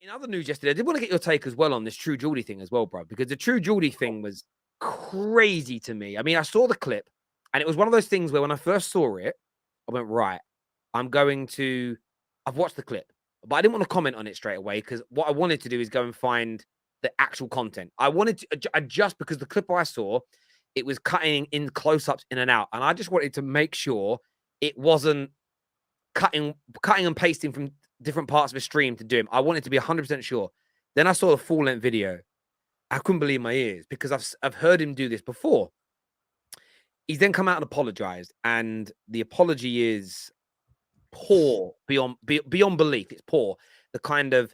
In other news yesterday, I did want to get your take as well on this True Geordie thing as well, bro, because the True Geordie thing was crazy to me. I mean, I saw the clip, and it was one of those things where when I first saw it, I went, right, I've watched the clip, but I didn't want to comment on it straight away because what I wanted to do is go and find the actual content. I wanted to adjust because the clip I saw, it was cutting in close-ups in and out, and I just wanted to make sure it wasn't cutting and pasting from different parts of a stream to do him. I wanted to be 100% sure. Then I saw the full length video. I couldn't believe my ears because I've heard him do this before. He's then come out and apologized, and the apology is poor beyond belief. It's poor. The kind of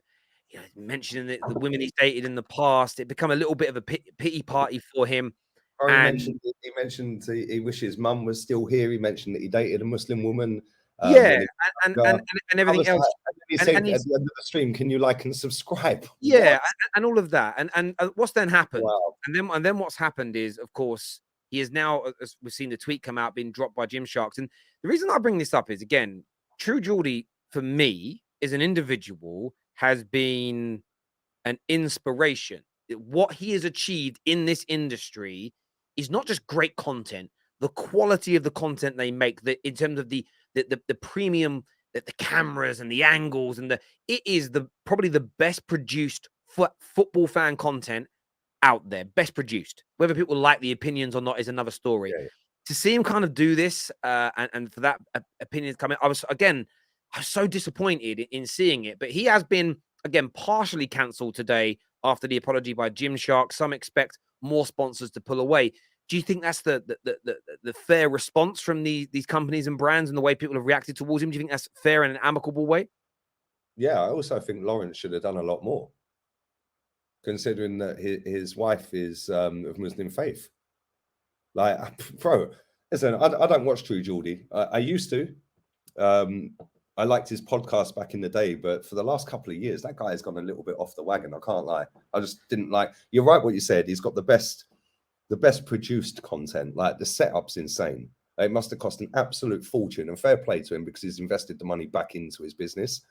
mentioning the women he's dated in the past, it become a little bit of a pity party for him. Or he mentioned he wishes mum was still here. He mentioned that he dated a Muslim woman. And everything else. He said at the end of the stream, "Can you like and subscribe?" Yeah, and all of that. And what's then happened? Wow. And then what's happened is, of course, he is now, as we've seen the tweet come out, being dropped by Gymsharks. And the reason I bring this up is, again, True Geordie, for me, as an individual, has been an inspiration. What he has achieved in this industry is not just great content, the quality of the content they make, in terms of the premium, the cameras and the angles, and it is probably the best produced football fan content out there. Best produced. Whether people like the opinions or not is another story. Yeah. To see him kind of do this, and for that opinion coming, I was so disappointed in seeing it. But he has been, again, partially cancelled today after the apology by Gymshark. Some expect more sponsors to pull away. Do you think that's the fair response from these companies and brands and the way people have reacted towards him? Do you think that's fair in an amicable way? Yeah, I also think Lawrence should have done a lot more, considering that his wife is of Muslim faith. Like, bro, listen, I don't watch True Geordie. I used to. I liked his podcast back in the day, but for the last couple of years, that guy has gone a little bit off the wagon. I can't lie. I just didn't like. You're right what you said. He's got the best produced content. Like, the setup's insane. It must have cost an absolute fortune, and fair play to him because he's invested the money back into his business.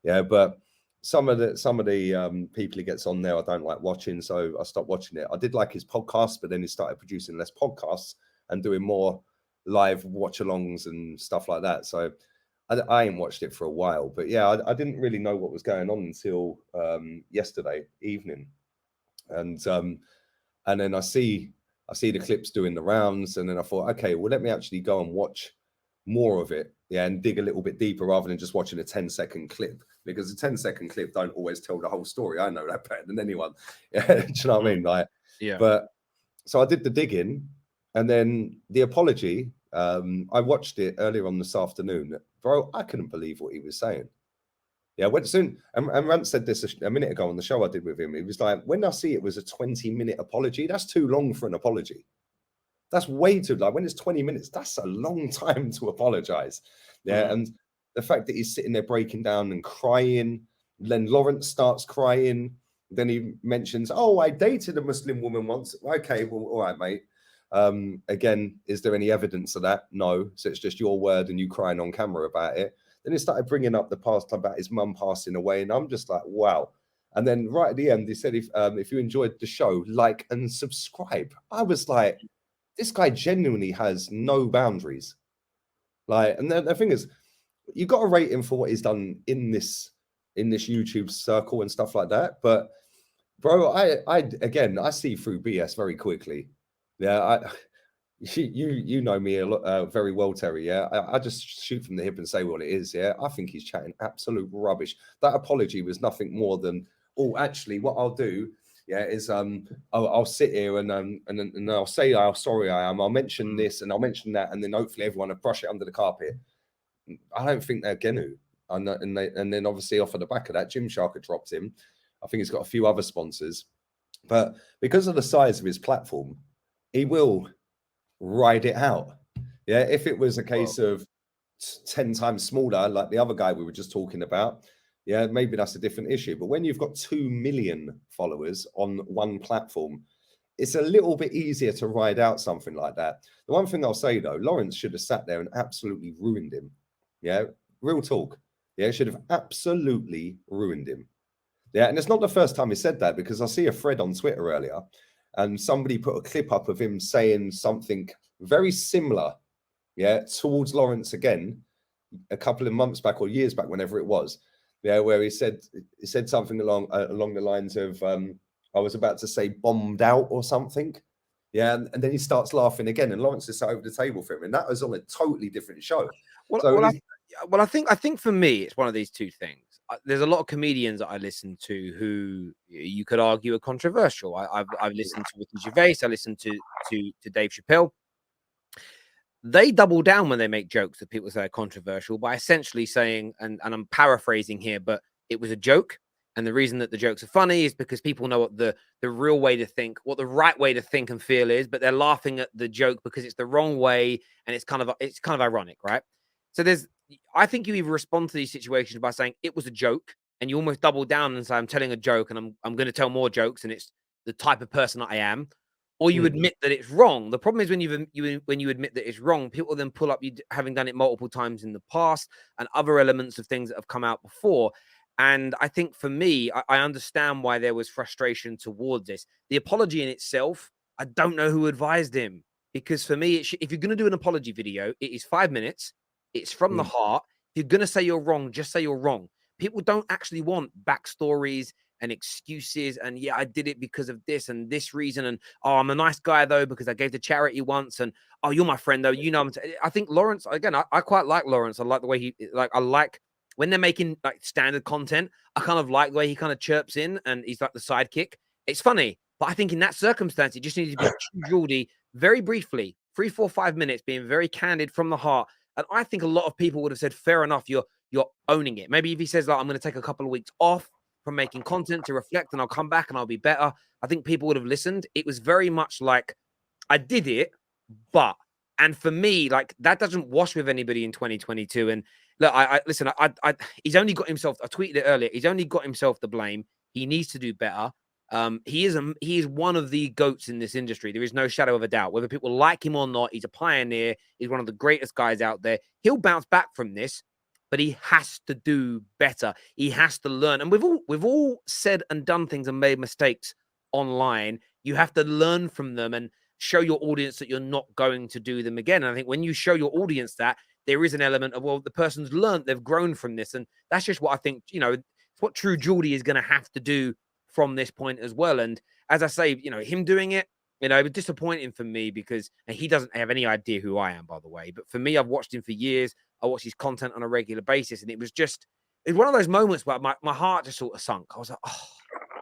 Yeah, but some of the people he gets on there, I don't like watching, so I stopped watching it. I did like his podcast, but then he started producing less podcasts and doing more live watch-alongs and stuff like that. So I ain't watched it for a while. But yeah, I didn't really know what was going on until yesterday evening, and then I see the clips doing the rounds, and then I thought, okay, well, let me actually go and watch more of it, yeah, and dig a little bit deeper rather than just watching a 10-second clip, because a 10-second clip don't always tell the whole story. I know that better than anyone. Yeah, do you know what I mean? Like, yeah. But so I did the digging, and then the apology. I watched it earlier on this afternoon, bro. I couldn't believe what he was saying. Yeah, when soon, and Rand said this a minute ago on the show I did with him. He was like, when I see it was a 20-minute apology, that's too long for an apology. That's way too, like, when it's 20 minutes, that's a long time to apologize. Yeah. And the fact that he's sitting there breaking down and crying, then Lawrence starts crying. Then he mentions, oh, I dated a Muslim woman once. Okay, well, all right, mate. Again, is there any evidence of that? No. So it's just your word and you crying on camera about it. Then he started bringing up the past about his mum passing away. And I'm just like, wow. And then right at the end, he said, if you enjoyed the show, like and subscribe. I was like, this guy genuinely has no boundaries. Like, and the thing is, you got to rate him for what he's done in this YouTube circle and stuff like that. But bro, I see through BS very quickly. Yeah, you know me a lot, very well, Terry. Yeah, I just shoot from the hip and say what it is. Yeah, I think he's chatting absolute rubbish. That apology was nothing more than, oh, actually, what I'll do. Yeah, is I'll sit here and I'll say how sorry I am. I'll mention this and I'll mention that, and then hopefully everyone will brush it under the carpet. I don't think they're gonna. And then obviously off of the back of that, Gymshark had dropped him. I think he's got a few other sponsors, but because of the size of his platform, he will ride it out. Yeah, if it was a case of 10 times smaller, like the other guy we were just talking about, yeah, maybe that's a different issue. But when you've got 2 million followers on one platform, it's a little bit easier to ride out something like that. The one thing I'll say, though, Lawrence should have sat there and absolutely ruined him. Yeah, real talk. Yeah, should have absolutely ruined him. Yeah, and it's not the first time he said that, because I see a thread on Twitter earlier, and somebody put a clip up of him saying something very similar, yeah, towards Lawrence again, a couple of months back or years back, whenever it was, yeah, where he said something along the lines of, I was about to say bombed out or something, yeah, and then he starts laughing again, and Lawrence is sat over the table for him, and that was on a totally different show. Well, So I think for me, it's one of these two things. There's a lot of comedians that I listen to who you could argue are controversial. I've listened to Ricky Gervais. I listened to Dave Chappelle. They double down when they make jokes that people say are controversial by essentially saying, and I'm paraphrasing here, but it was a joke. And the reason that the jokes are funny is because people know what the real way to think, what the right way to think and feel is, but they're laughing at the joke because it's the wrong way, and it's kind of ironic, right? So I think you either respond to these situations by saying it was a joke, and you almost double down and say I'm telling a joke, and I'm going to tell more jokes, and it's the type of person that I am, or you admit that it's wrong. The problem is when you admit that it's wrong, people then pull up you having done it multiple times in the past and other elements of things that have come out before. And I think for me, I understand why there was frustration towards this. The apology in itself, I don't know who advised him, because for me, if you're going to do an apology video, it is 5 minutes. It's from the heart. If you're going to say you're wrong, just say you're wrong. People don't actually want backstories and excuses. And yeah, I did it because of this and this reason. And oh, I'm a nice guy though, because I gave to charity once. And oh, you're my friend though. You know, I think Lawrence, again, I quite like Lawrence. I like the way I like when they're making like standard content. I kind of like the way he kind of chirps in and he's like the sidekick. It's funny, but I think in that circumstance, it just needed to be True Geordie very briefly, 3, 4, 5 minutes, being very candid from the heart. And I think a lot of people would have said, fair enough, you're owning it. Maybe if he says, like, I'm going to take a couple of weeks off from making content to reflect and I'll come back and I'll be better, I think people would have listened. It was very much like, I did it, but, and for me, like, that doesn't wash with anybody in 2022. And look, listen, he's only got himself, I tweeted it earlier, he's only got himself to blame. He needs to do better. He is one of the goats in this industry. There is no shadow of a doubt. Whether people like him or not, he's a pioneer. He's one of the greatest guys out there. He'll bounce back from this, but he has to do better. He has to learn. And we've all said and done things and made mistakes online. You have to learn from them and show your audience that you're not going to do them again. And I think when you show your audience that, there is an element of, well, the person's learned, they've grown from this. And that's just what I think, it's what True Geordie is going to have to do from this point as well. And as I say, him doing it, it was disappointing for me because he doesn't have any idea who I am, by the way. But for me, I've watched him for years. I watch his content on a regular basis. And it's one of those moments where my heart just sort of sunk. I was like, oh,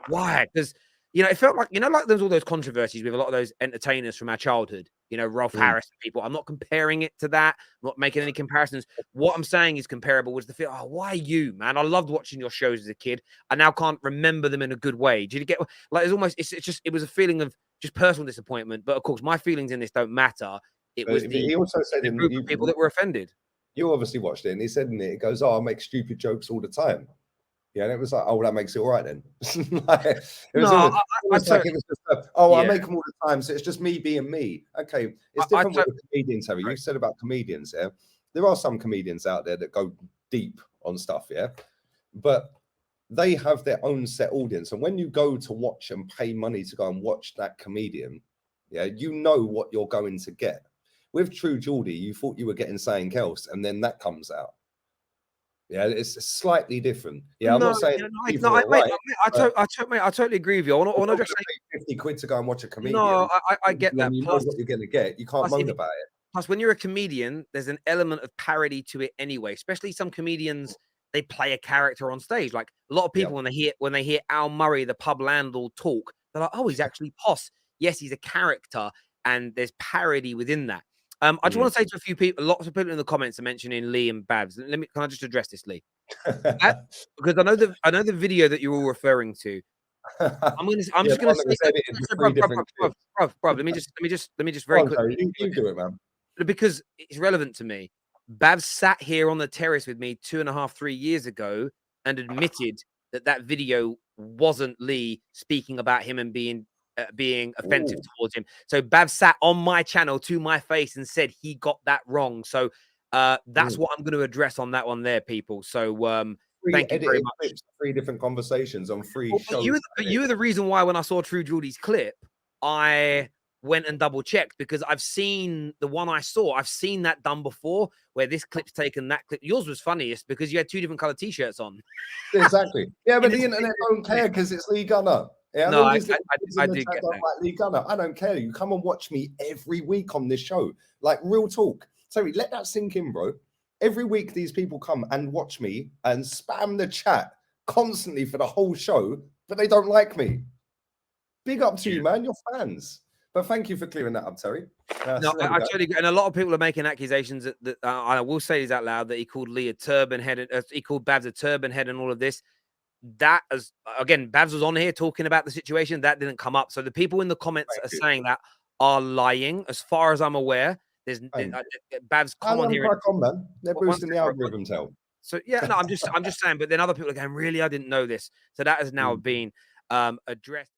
why? Because, it felt like, like there's all those controversies with a lot of those entertainers from our childhood, Rolf Harris and people. I'm not comparing it to that. I'm not making any comparisons. What I'm saying is comparable was the feel, oh, why you, man? I loved watching your shows as a kid. I now can't remember them in a good way. Did you get, like, it was a feeling of just personal disappointment. But of course, my feelings in this don't matter. It was he also said the group of people that were offended. You obviously watched it, and he said in it, it goes, oh, I make stupid jokes all the time. Yeah, and it was like, oh, well, that makes it all right then. I make them all the time, so it's just me being me. Okay, it's different with comedians, Harry. You said about comedians, yeah? There are some comedians out there that go deep on stuff, yeah? But they have their own set audience. And when you go to watch and pay money to go and watch that comedian, yeah, you know what you're going to get. With True Geordie, you thought you were getting something else, and then that comes out. Yeah, it's slightly different. Yeah, I'm not saying I totally agree with you. I want to just say 50 quid to go and watch a comedian. No, I get that. You plus, know what you're going to get. You can't moan about it. Plus, when you're a comedian, there's an element of parody to it anyway. Especially some comedians, they play a character on stage. Like a lot of people, when they hear Al Murray, the pub landlord, talk, they're like, "Oh, he's actually Poss." Yes, he's a character, and there's parody within that. I just want to say to a few people, lots of people in the comments are mentioning Lee and Babs. Can I just address this, Lee? Because I know the video that you're all referring to. I'm just going to say, bro. Let me just very quickly. You do it, man. Because it's relevant to me. Babs sat here on the terrace with me 2.5, 3 years ago and admitted that video wasn't Lee speaking about him and being offensive towards him. So Babs sat on my channel to my face and said he got that wrong. So that's what I'm going to address on that one there, people. So three Thank you very edited much. clips, 3 different conversations on 3 Well, shows. but you were the reason why when I saw True Geordie's clip, I went and double checked because I've seen the one I saw. I've seen that done before where this clip's taken that clip. Yours was funniest because you had 2 different colored t-shirts on. Exactly. Yeah, but In the this internet picture, don't care because it's Lee Gunner. Yeah, and no, all these little kids I in the do chat get don't that. like Lee Gunner. I don't care. You come and watch me every week on this show. Like, real talk. Sorry, let that sink in, bro. Every week these people come and watch me and spam the chat constantly for the whole show, but they don't like me. Big up to you, man. You're fans. But thank you for clearing that up, Terry. No, So there we I go. totally agree. And a lot of people are making accusations that I will say these out loud, that he called Lee a turban head, he called Babs a turban head, and all of this. That, as again, Babs was on here talking about the situation. That didn't come up. So the people in the comments Thank are you. saying that are lying. As far as I'm aware, there's Babs come on here. Crack on, man. They're One boosting the second, bro. algorithms, hell. So yeah, no, I'm just saying. But then other people are going, really, I didn't know this. So that has now been addressed.